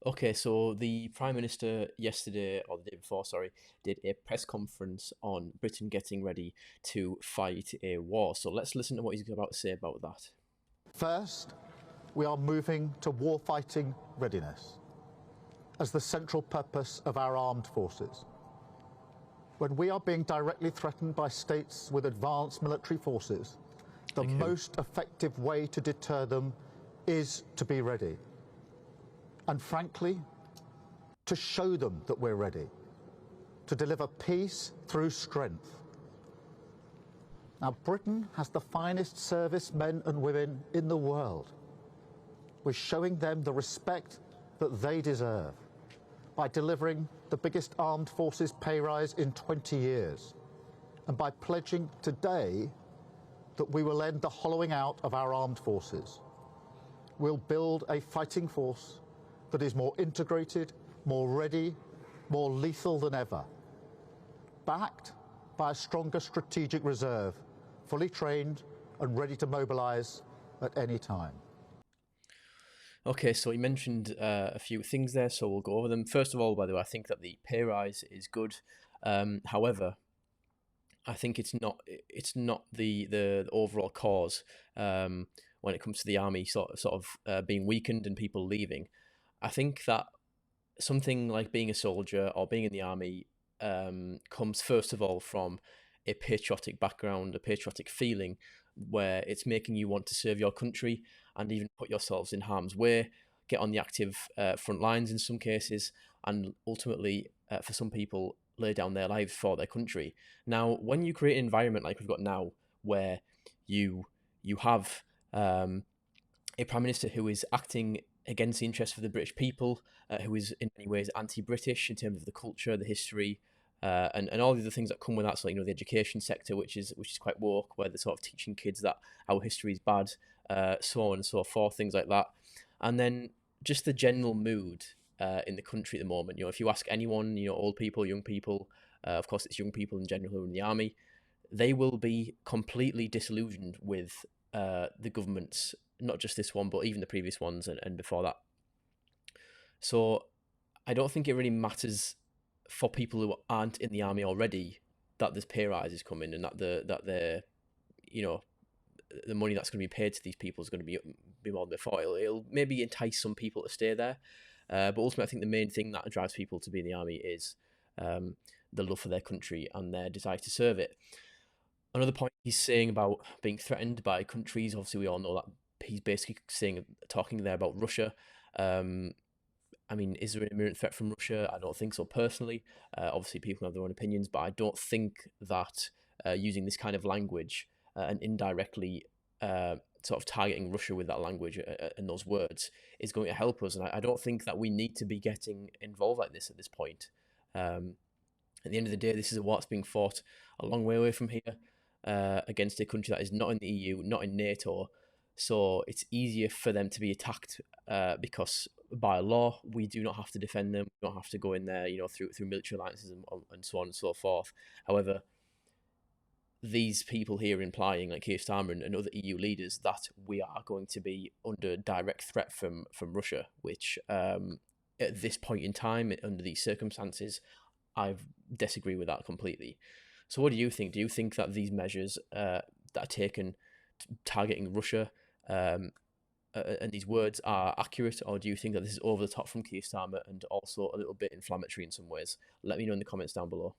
Okay, so the Prime Minister yesterday, or the day before, sorry, did a press conference on Britain getting ready to fight a war. So let's listen to what he's about to say about that. First, we are moving to warfighting readiness as the central purpose of our armed forces. When we are being directly threatened by states with advanced military forces, the Like who? most effective way to deter them is to be ready. And frankly, to show them that we're ready, to deliver peace through strength. Now, Britain has the finest servicemen and women in the world. We're showing them the respect that they deserve by delivering the biggest armed forces pay rise in 20 years, and by pledging today that we will end the hollowing out of our armed forces. We'll build a fighting force that is more integrated, more ready, more lethal than ever, backed by a stronger strategic reserve, fully trained and ready to mobilise at any time. Okay, so he mentioned a few things there, so we'll go over them. First of all, by the way, I think that the pay rise is good. However, I think it's not the overall cause when it comes to the army sort of being weakened and people leaving. I think that something like being a soldier or being in the army comes first of all from a patriotic background, a patriotic feeling, where it's making you want to serve your country and even put yourselves in harm's way, get on the active front lines in some cases, and ultimately, for some people, lay down their lives for their country. Now, when you create an environment like we've got now, where you have a prime minister who is acting against the interests of the British people, who is in many ways anti-British in terms of the culture, the history, and all the other things that come with that. So the education sector, which is quite woke, where they're sort of teaching kids that our history is bad, so on and so forth, things like that. And then just the general mood in the country at the moment. If you ask anyone, old people, young people, of course it's young people in general who are in the army, they will be completely disillusioned with the government's, not just this one, but even the previous ones and before that. So I don't think it really matters for people who aren't in the army already that there's pay rises coming and that the you know the money that's going to be paid to these people is going to be more than before. It'll maybe entice some people to stay there, but ultimately I think the main thing that drives people to be in the army is the love for their country and their desire to serve it. Another point he's saying about being threatened by countries, obviously we all know that he's basically talking there about Russia. Um, I mean, is there an imminent threat from Russia? I don't think so personally. Obviously, people have their own opinions, but I don't think that using this kind of language and indirectly sort of targeting Russia with that language and those words is going to help us. And I don't think that we need to be getting involved like this at this point. At the end of the day, this is a war that's being fought a long way away from here against a country that is not in the EU, not in NATO. So it's easier for them to be attacked because by law we do not have to defend them. We don't have to go in there, through military alliances and so on and so forth. However, these people here implying, like Keir Starmer and other EU leaders, that we are going to be under direct threat from Russia, which at this point in time, under these circumstances, I disagree with that completely. So, what do you think? Do you think that these measures that are taken targeting Russia and these words are accurate, or do you think that this is over the top from Keir Starmer and also a little bit inflammatory in some ways? Let me know in the comments down below.